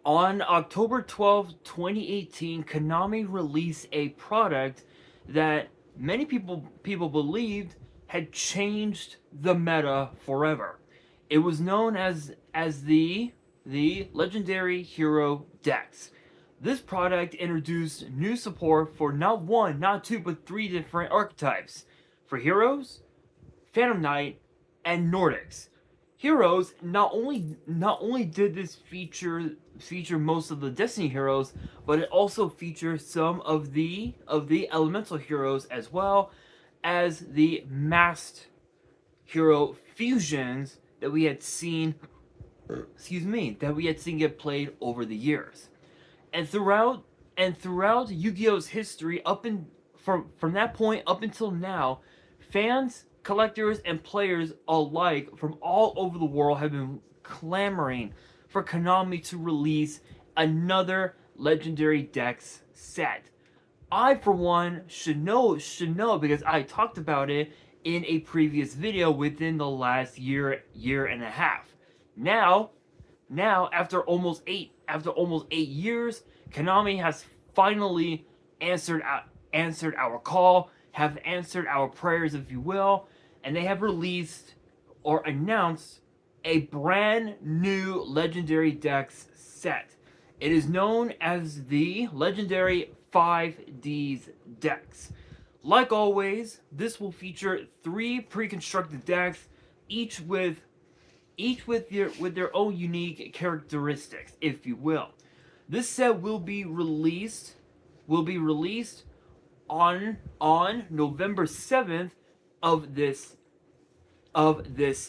On October 12th, 2018, Konami released a product that many people believed had changed the meta forever. It was known as the Legendary Hero Decks. This product introduced new support for not one, not two, but three different archetypes. For heroes, Phantom Knight, and Nordics. Heroes not only did this feature most of the Destiny heroes, but it also features some of the elemental heroes as well as the masked hero fusions that we had seen get played over the years. And throughout Yu-Gi-Oh's history from that point up until now, fans, collectors, and players alike from all over the world have been clamoring for Konami to release another Legendary Decks set. I, for one, should know because I talked about it in a previous video within the last year and a half. Now, after almost 8 years, Konami has finally answered our call, have answered our prayers, if you will, and they have released or announced a brand new Legendary Decks set. It is known as the Legendary 5Ds decks. Like always, this will feature 3 pre-constructed decks, each with their own unique characteristics, if you will. This set will be released on November 7th of this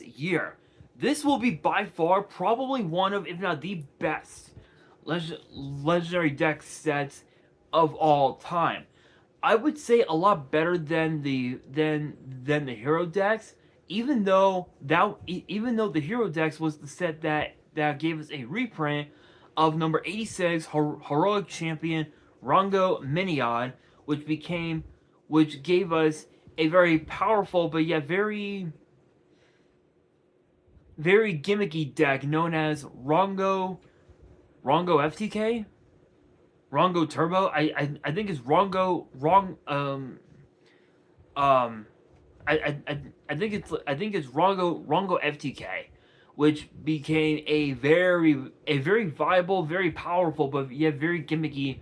year. This will be by far probably one of, if not the best, legendary deck sets of all time. I would say a lot better than the hero decks, even though the hero decks was the set that gave us a reprint of number 86 heroic champion Rongo Minion, which gave us a very powerful but yet very gimmicky deck known as Rongo FTK, Rongo Turbo. I think it's Rongo I think it's Rongo FTK, which became a very viable, very powerful, but yet very gimmicky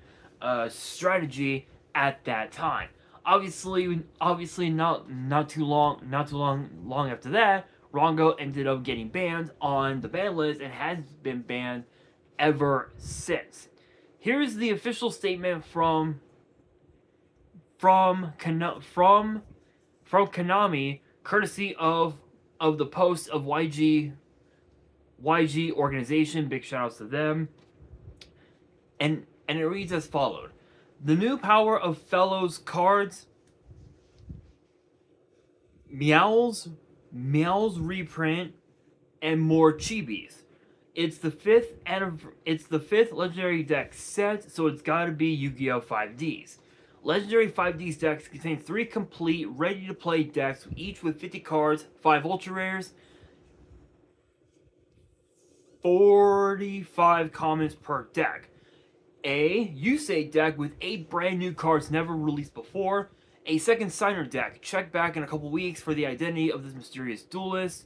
strategy at that time. Obviously, not too long after that, Rongo ended up getting banned on the ban list and has been banned ever since. Here's the official statement from Konami, courtesy of the post of YG organization. Big shout outs to them. And it reads as followed: the new power of Fellows cards, Meow's reprint, and more chibis. It's the fifth legendary deck set, so it's gotta be Yu-Gi-Oh! 5Ds. Legendary 5Ds decks contain 3 complete, ready-to-play decks, each with 50 cards, 5 ultra rares, 45 commons per deck. A Yusei deck with 8 brand new cards never released before. A second signer deck, check back in a couple weeks for the identity of this mysterious duelist.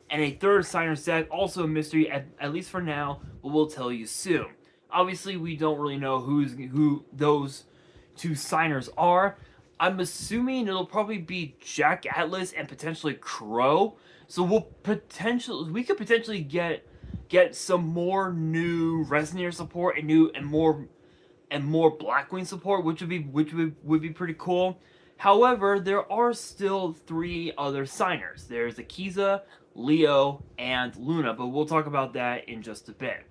And a third signer deck, also a mystery, at least for now, but we'll tell you soon. Obviously, we don't really know who those 2 signers are. I'm assuming it'll probably be Jack Atlas and potentially Crow. So we could potentially get some more new Resonator support and more Blackwing support, which would be pretty cool. However, there are still 3 other signers. There's Akiza, Leo, and Luna, but we'll talk about that in just a bit.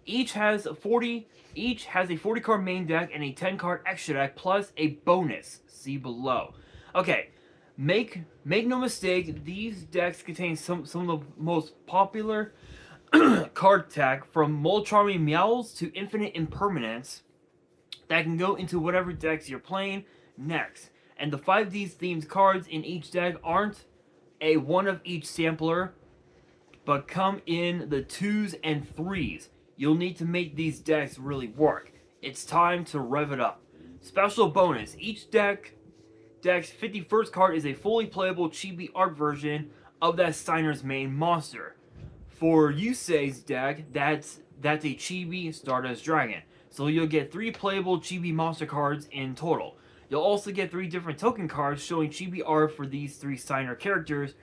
Each has a 40 card main deck and a 10 card extra deck plus a bonus. See below. Okay, make no mistake, these decks contain some of the most popular card tech, from Molcharming Meows to Infinite Impermanence, that can go into whatever decks you're playing next. And the 5Ds themed cards in each deck aren't a one of each sampler, but come in the 2s and 3s. you'll need to make these decks really work. It's time to rev it up. Special bonus, each deck's 51st card is a fully playable chibi art version of that Steiner's main monster. For Yusei's deck, that's a chibi Stardust Dragon. So you'll get 3 playable chibi monster cards in total. You'll also get 3 different token cards showing chibi art for these 3 Steiner characters.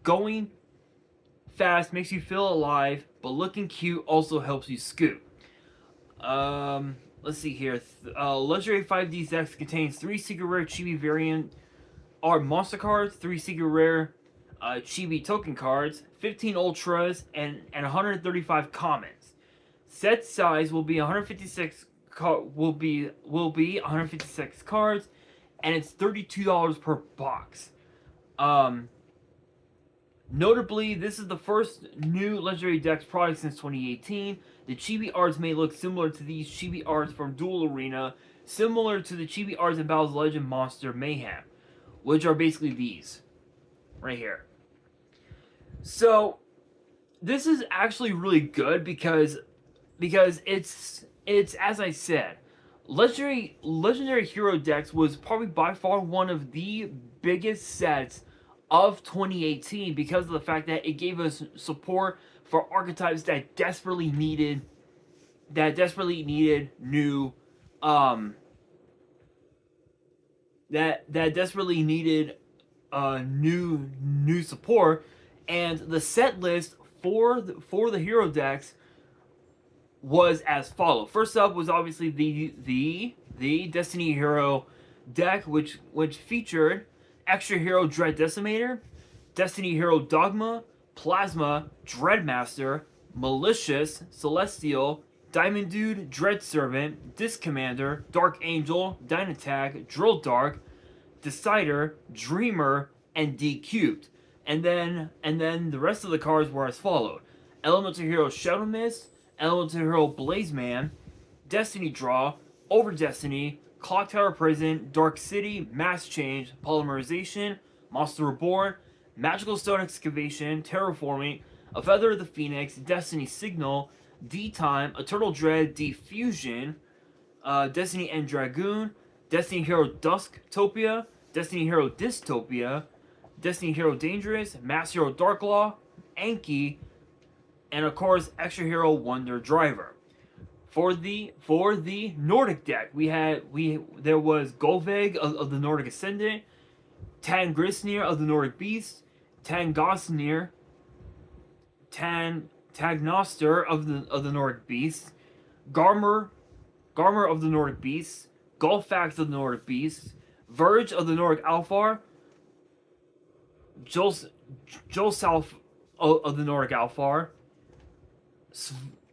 Going fast makes you feel alive, but looking cute also helps you scoot. Let's see here. Legendary 5D decks contains 3 secret rare chibi variant art monster cards, 3 secret rare chibi token cards, 15 ultras, and 135 commons. Set size will be 156 will be 156 cards, and it's $32 per box. Notably, this is the first new Legendary Decks product since 2018. The chibi arts may look similar to these chibi arts from Duel Arena, similar to the chibi arts in Battle's Legend Monster Mayhem, which are basically these right here. So this is actually really good because it's as I said, Legendary Hero Decks was probably by far one of the biggest sets of 2018 because of the fact that it gave us support for archetypes that desperately needed new new support. And the set list for the hero decks was as follows. First up was obviously the Destiny Hero deck, which featured Extra Hero Dread Decimator, Destiny Hero Dogma, Plasma, Dreadmaster, Malicious, Celestial, Diamond Dude, Dread Servant, Disc Commander, Dark Angel, Dynatag, Drill Dark, Decider, Dreamer, and D Cubed. And then the rest of the cards were as followed: Elemental Hero Shadow Mist, Elemental Hero Blazeman, Destiny Draw, Over Destiny, Clock Tower Prison, Dark City, Mass Change, Polymerization, Monster Reborn, Magical Stone Excavation, Terraforming, A Feather of the Phoenix, Destiny Signal, D-Time, Eternal Dread, Diffusion, Destiny End Dragoon, Destiny Hero Dusktopia, Destiny Hero Dystopia, Destiny Hero Dangerous, Mass Hero Darklaw, Anki, and of course Extra Hero Wonder Driver. For the Nordic deck, there was Golveg of the Nordic Ascendant, Tangrisnir of the Nordic Beast, Tangosnir, Tagnoster of the Nordic Beast, Garmer of the Nordic Beast, Gulfax of the Nordic Beast, Verge of the Nordic Alfar, Jolsalf of the Nordic Alfar,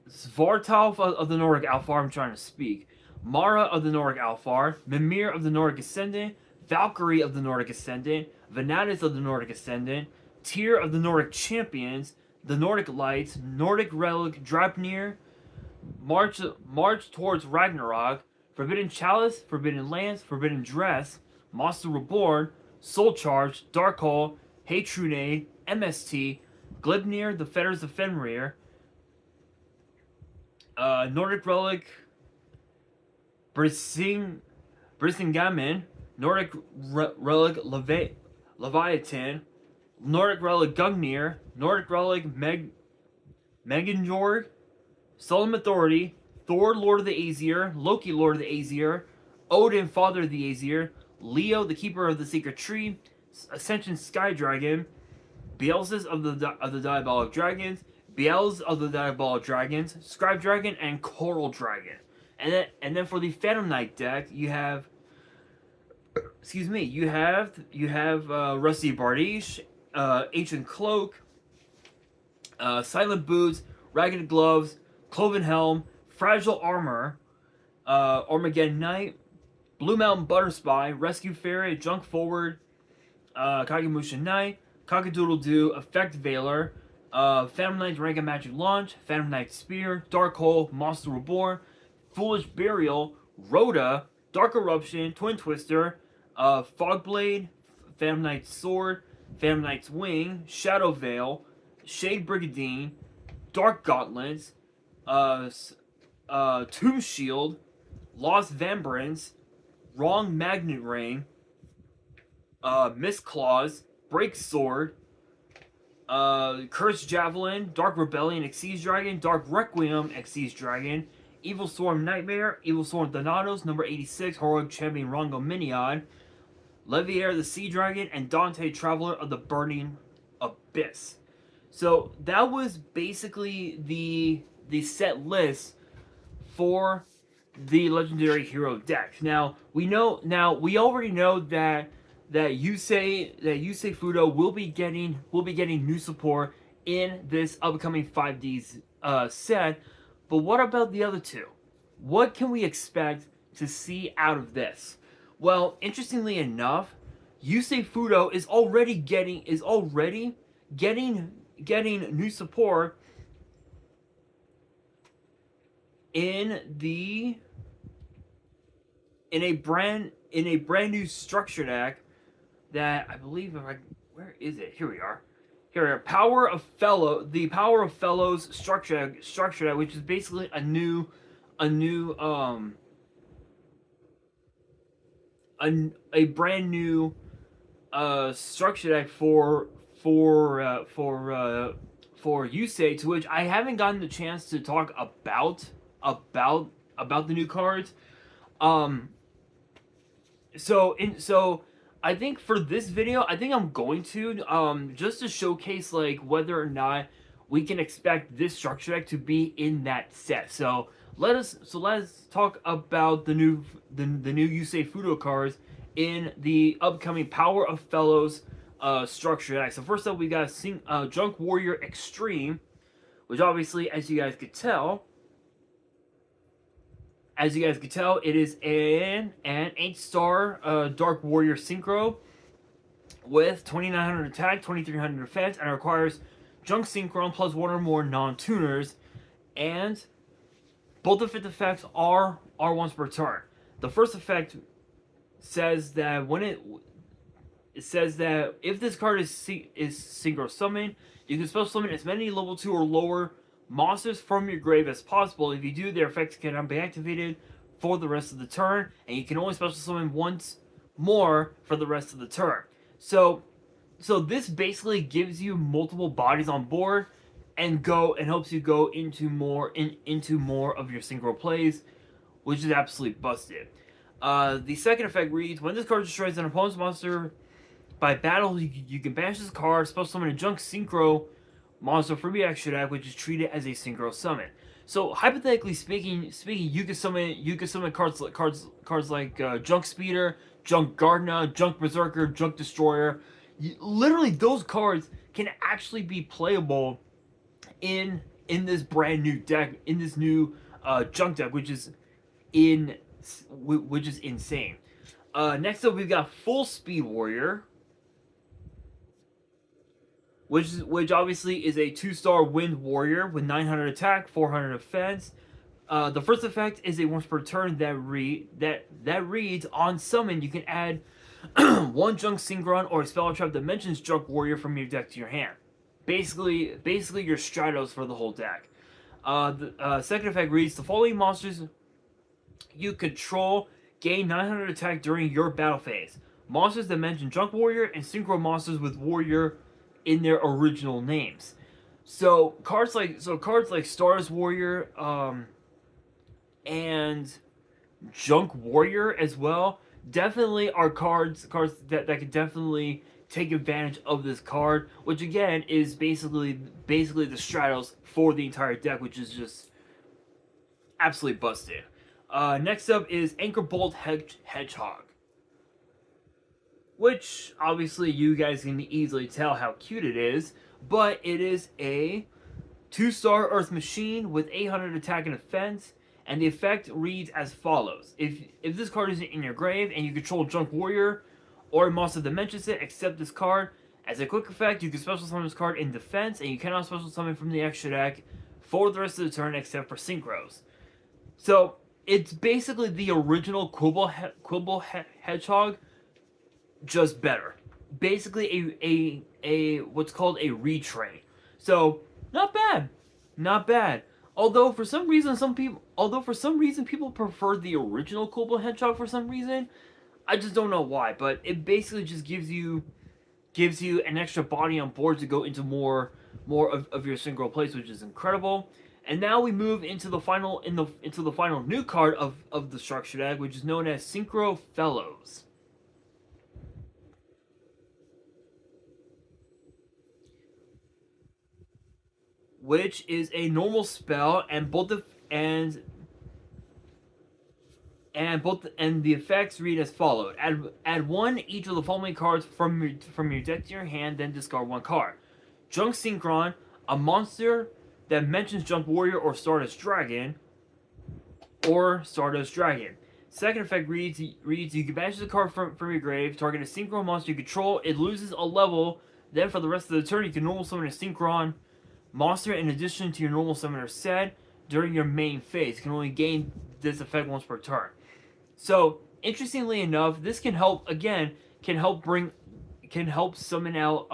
Svartalf of the Nordic Alfar, I'm trying to speak, Mara of the Nordic Alfar, Mimir of the Nordic Ascendant, Valkyrie of the Nordic Ascendant, Venatus of the Nordic Ascendant, Tyr of the Nordic Champions, the Nordic Lights, Nordic Relic, Draupnir, March Towards Ragnarok, Forbidden Chalice, Forbidden Lance, Forbidden Dress, Monster Reborn, Soul Charge, Dark Hole, Heytrunade, MST, Glibnir, The Fetters of Fenrir, Nordic Relic, Brisingamen, Nordic Relic Leviathan, Nordic Relic Gungnir, Nordic Relic Meganjorg, Solemn Authority, Thor Lord of the Aesir, Loki Lord of the Aesir, Odin Father of the Aesir, Leo the Keeper of the Secret Tree, Ascension Sky Dragon, Beelzes of the Diabolic Dragons, Beelz of the Diabolic Dragons, Scribe Dragon, and Coral Dragon. And then for the Phantom Knight deck, you have Rusty Bardiche, Ancient Cloak, Silent Boots, Ragged Gloves, Cloven Helm, Fragile Armor, Armageddon Knight, Blue Mountain Butterspy, Rescue Ferret, Junk Forward, Kagemusha Knight, Cockadoodle-Doo, Effect Veiler, Phantom Knight's Rank and Magic Launch, Phantom Knight's Spear, Dark Hole, Monster Reborn, Foolish Burial, Rhoda, Dark Eruption, Twin Twister, Fogblade, Phantom Knight's Sword, Phantom Knight's Wing, Shadow Veil, Shade Brigadine, Dark Gauntlets, uh, Tomb Shield, Lost Vambrance, Wrong Magnet Ring, Mist Claws, Break Sword, Cursed Javelin, Dark Rebellion, Xyz Dragon, Dark Requiem, Xyz Dragon, Evil Storm Nightmare, Evil Storm Thanatos, number 86, Heroic Champion Rongo Minion, Leviair the Sea Dragon, and Dante Traveler of the Burning Abyss. So that was basically the set list for the Legendary Hero deck. Now we already know that Yusei Fudo will be getting new support in this upcoming 5Ds set. But what about the other two? What can we expect to see out of this? Well, interestingly enough, Yusei Fudo is already getting new support in a brand new structure deck that I believe where is it? Here we are. Here, the Power of Fellows structure deck, which is basically a brand new structure deck for Yusei, to which I haven't gotten the chance to talk about the new cards. So I think for this video, I think I'm going to just to showcase like whether or not we can expect this structure deck to be in that set. So let's talk about the new Yusei Fudo cards in the upcoming Power of Fellows structure deck. So first up, we got Junk Warrior Extreme, which obviously, as you guys could tell, it is an 8-star Dark Warrior Synchro with 2900 attack, 2300 defense, and it requires Junk Synchron plus one or more non-tuners, and both of its effects are once per turn. The first effect says that if this card is synchro summoned, you can special summon as many level 2 or lower monsters from your grave as possible. If you do, their effects cannot be activated for the rest of the turn, and you can only special summon once more for the rest of the turn. So this basically gives you multiple bodies on board and helps you go into more of your synchro plays, which is absolutely busted. The second effect reads: when this card destroys an opponent's monster by battle, you can banish this card, special summon a Junk Synchro monster from your extra deck, which is treated as a synchro summon. So hypothetically speaking, you could summon cards like Junk Speeder, Junk Gardener, Junk Berserker, Junk Destroyer. Literally, those cards can actually be playable in this brand new deck, in this new Junk deck, which is insane. Next up, we've got Full Speed Warrior, which obviously is a 2-star Wind Warrior with 900 attack, 400 defense. The first effect is a once per turn that reads: on summon, you can add one Junk Synchron or a spell trap that mentions Junk Warrior from your deck to your hand. Basically your Stratos for the whole deck. The second effect reads: the following monsters you control gain 900 attack during your battle phase. Monsters that mention Junk Warrior and Synchro monsters with Warrior in their original names. So cards like Stardust Warrior and Junk Warrior as well definitely are cards that could definitely take advantage of this card, which again is basically the Stratos for the entire deck, which is just absolutely busted. Next up is Anchor Bolt Hedgehog, which obviously you guys can easily tell how cute it is, but it is a 2-star Earth Machine with 800 attack and defense, and the effect reads as follows: if this card is in your grave and you control Junk Warrior or a monster that mentions it, except this card, as a quick effect, you can special summon this card in defense, and you cannot special summon from the extra deck for the rest of the turn except for synchros. So it's basically the original Quibble Hedgehog, just better. Basically a what's called a retrain. So not bad. Although for some reason people prefer the original Koopa Hedgehog for some reason, I just don't know why. But it basically just gives you an extra body on board to go into more of your synchro plays, which is incredible. And now we move into the final into the final new card of the structure deck, which is known as Synchro Fellows, which is a normal spell, and the effects read as followed: add one each of the following cards from your deck to your hand, then discard one card. Jungs Synchron, a monster that mentions Junk Warrior or Stardust Dragon, Second effect reads you can banish the card from your grave, target a Synchron monster you control, it loses a level, then for the rest of the turn you can normal summon a Synchron monster in addition to your normal summoner set during your main phase. You can only gain this effect once per turn. So, interestingly enough, this can help summon out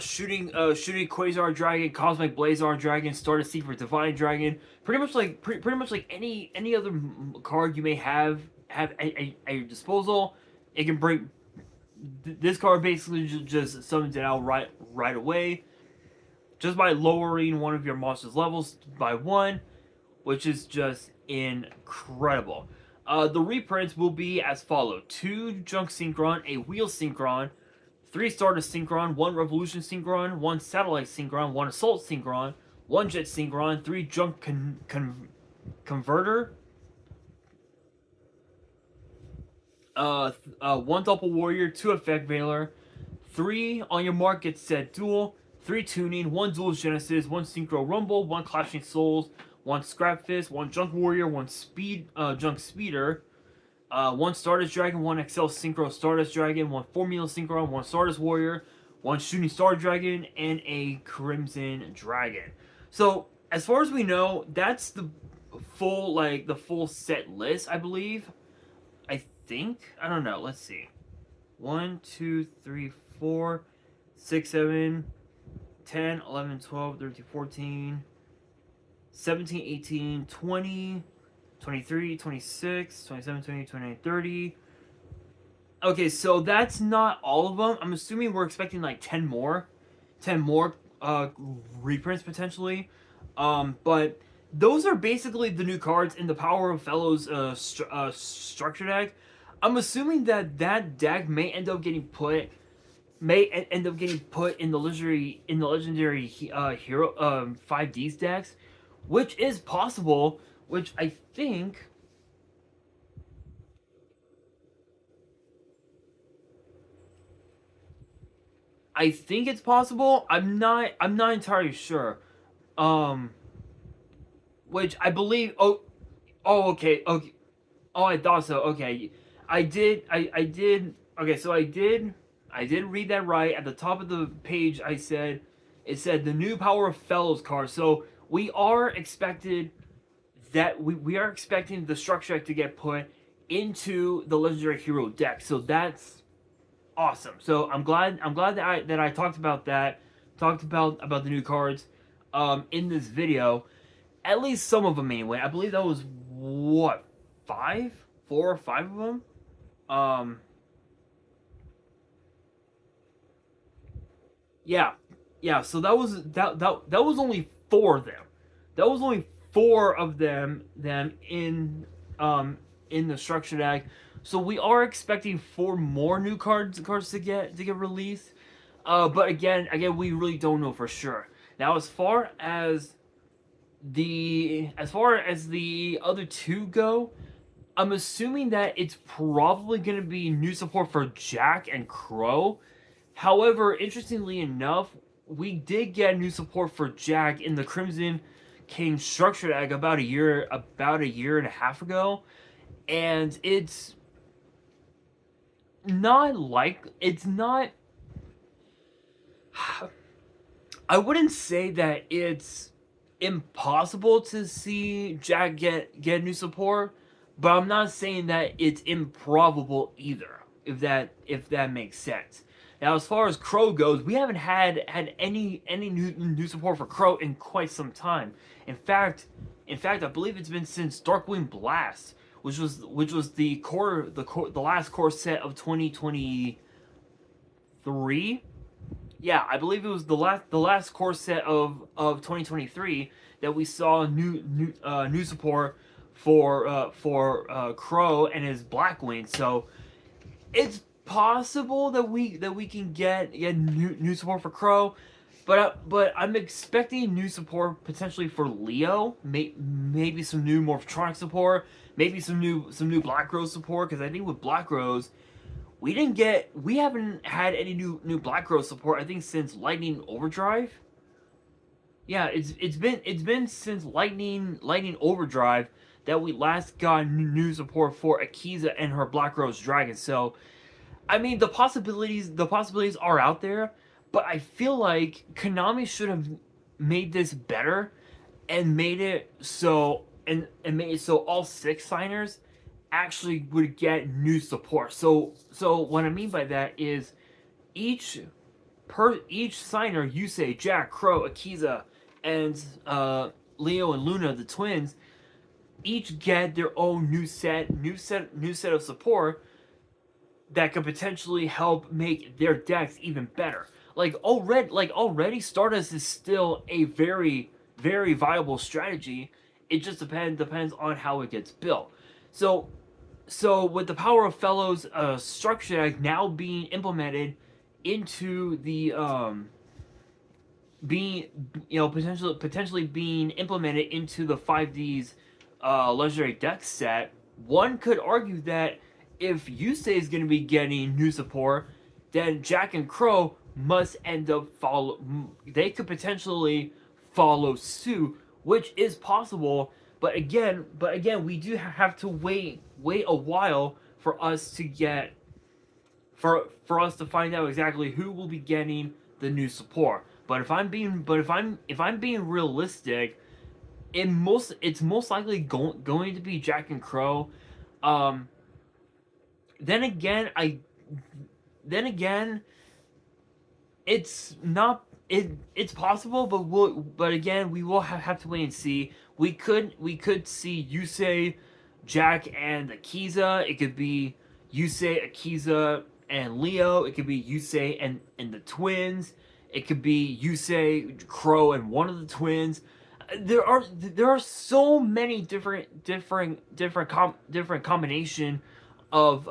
shooting Quasar Dragon, Cosmic Blazar Dragon, Stardust Secret Divine Dragon, pretty much like any other card you may have at your disposal. It can bring this card basically just summons it out right away, just by lowering one of your monster's levels by one, which is just incredible. The reprints will be as follows: 2 Junk Synchron, a Wheel Synchron, 3 Stardust Synchron, 1 Revolution Synchron, 1 Satellite Synchron, 1 Assault Synchron, 1 Jet Synchron, 3 Junk Converter, 1 Doppel Warrior, 2 Effect Veiler, 3 On Your Mark Get Set Duel, 3 Tuning, 1 Dual Genesis, 1 Synchro Rumble, 1 Clashing Souls, 1 Scrap Fist, 1 Junk Warrior, 1 Junk Speeder, 1 Stardust Dragon, 1 XL Synchro Stardust Dragon, 1 Formula Synchron, 1 Stardust Warrior, 1 Shooting Star Dragon, and a Crimson Dragon. So, as far as we know, that's the full set list, I believe. I think. I don't know. Let's see. 1, 2, 3, 4, 6, 7, 10, 11, 12, 13, 14, 17, 18, 20, 23, 26, 27, 28, 29, 30. Okay, so that's not all of them. I'm assuming we're expecting like 10 more. 10 more reprints potentially. But those are basically the new cards in the Power of Fellows structure deck. I'm assuming that deck may end up getting put in the legendary hero 5D's decks, which is possible. Which I think it's possible. I'm not entirely sure. Which I believe. Okay. Oh, I thought so. Okay, I did. Okay, so I did read that right. At the top of the page, it said the new Power of Fellows card. So we are expecting the structure deck to get put into the legendary hero deck. So that's awesome. So I'm glad that I talked about the new cards in this video. At least some of them anyway. I believe that was what, 4 or 5 of them. Yeah. So that was only 4 of them. That was only 4 of them in the structure deck. So we are expecting 4 more new cards to get released. But again, we really don't know for sure. Now, as far as the other 2 go, I'm assuming that it's probably going to be new support for Jack and Crow. However, interestingly enough, we did get new support for Jack in the Crimson King structure deck about a year and a half ago, and it's not. I wouldn't say that it's impossible to see Jack get new support, but I'm not saying that it's improbable either, if that makes sense. Now, as far as Crow goes, we haven't had any new support for Crow in quite some time. In fact, I believe it's been since Darkwing Blast, which was the last core set of 2023. Yeah, I believe it was the last core set of 2023 that we saw new support for Crow and his Blackwing. So it's possible that we can get new support for Crow, but I'm expecting new support potentially for Leo. Maybe some new Morphtronic support, maybe some new Black Rose support, because I think with Black Rose we haven't had any new Black Rose support, I think, since Lightning Overdrive. Yeah, it's been since Lightning Overdrive that we last got new support for Akiza and her Black Rose Dragon. So I mean, the possibilities are out there, but I feel like Konami should have made this better and made it so all 6 signers actually would get new support. So what I mean by that is each each signer, Yusei, Jack, Crow, Akiza, and Leo and Luna, the twins, each get their own new set of support that could potentially help make their decks even better. Already Stardust is still a very viable strategy. It just depends on how it gets built. So with the Power of Fellows structure now being implemented into the being potentially being implemented into the 5D's legendary deck set, one could argue that if Yusei is going to be getting new support, then Jack and Crow must end up they could potentially follow suit, which is possible. But again, we do have to wait a while for us to get for us to find out exactly who will be getting the new support. But if I'm being realistic, it's most likely going to be Jack and Crow. Then again, it's not it's possible, but again, we will have to wait and see. We could see Yusei, Jack, and Akiza. It could be Yusei, Akiza, and Leo. It could be Yusei and the twins. It could be Yusei, Crow, and one of the twins. There are so many different combination of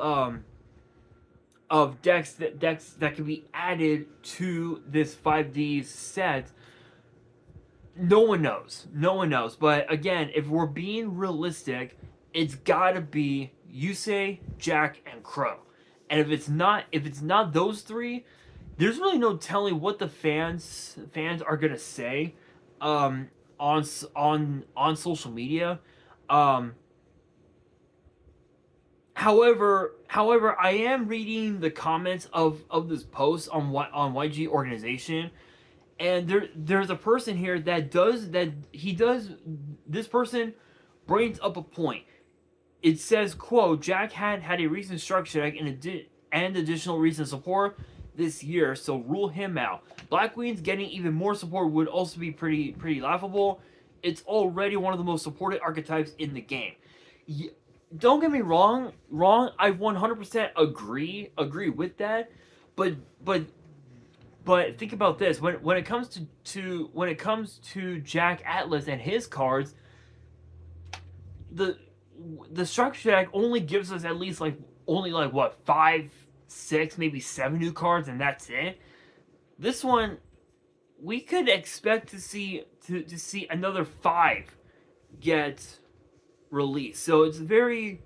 decks that can be added to this 5D set. No one knows. But again, if we're being realistic, it's gotta be Yusei, Jack, and Crow. And if it's not those 3, there's really no telling what the fans are gonna say on social media. However, I am reading the comments of this post on YG Organization, and there's a person here this person brings up a point. It says, quote, Jack had a recent structure deck and additional recent support this year, so rule him out. Blackwing's getting even more support would also be pretty laughable. It's already one of the most supported archetypes in the game. Don't get me wrong. I 100% agree with that, but think about this. When it comes to Jack Atlas and his cards, the structure deck only gives us at least only what 5, 6, maybe 7 new cards, and that's it. This one, we could expect to see another 5 get released. So it's very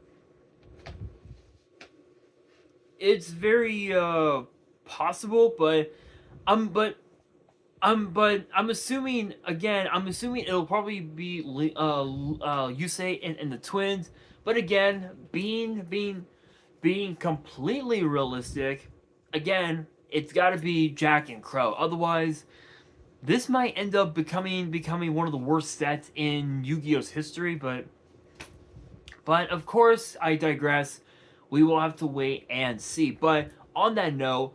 possible, but I'm assuming it'll probably be Yusei and the twins. But again, being completely realistic, again, it's got to be Jack and Crow. Otherwise, this might end up becoming one of the worst sets in Yu-Gi-Oh's history. But of course, I digress. We will have to wait and see. But on that note,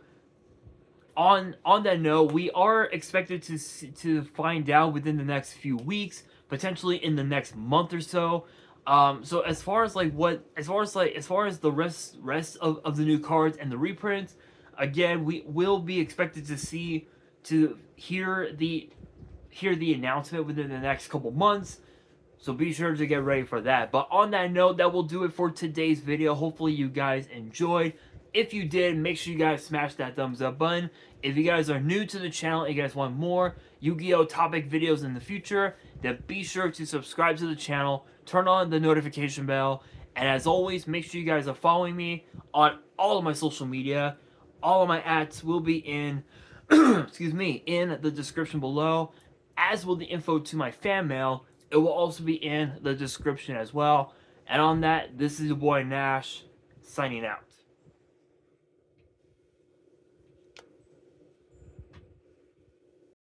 on that note, we are expected to find out within the next few weeks, potentially in the next month or so. So as far as the rest of the new cards and the reprints, again, we will be expected to hear the announcement within the next couple months. So be sure to get ready for that. But on that note, that will do it for today's video. Hopefully you guys enjoyed. If you did, make sure you guys smash that thumbs up button. If you guys are new to the channel and you guys want more Yu-Gi-Oh topic videos in the future, then be sure to subscribe to the channel, turn on the notification bell, and as always, make sure you guys are following me on all of my social media. All of my ads will be in excuse me, in the description below, as will the info to my fan mail. It will also be in the description as well. And on that, this is your boy Nash, signing out.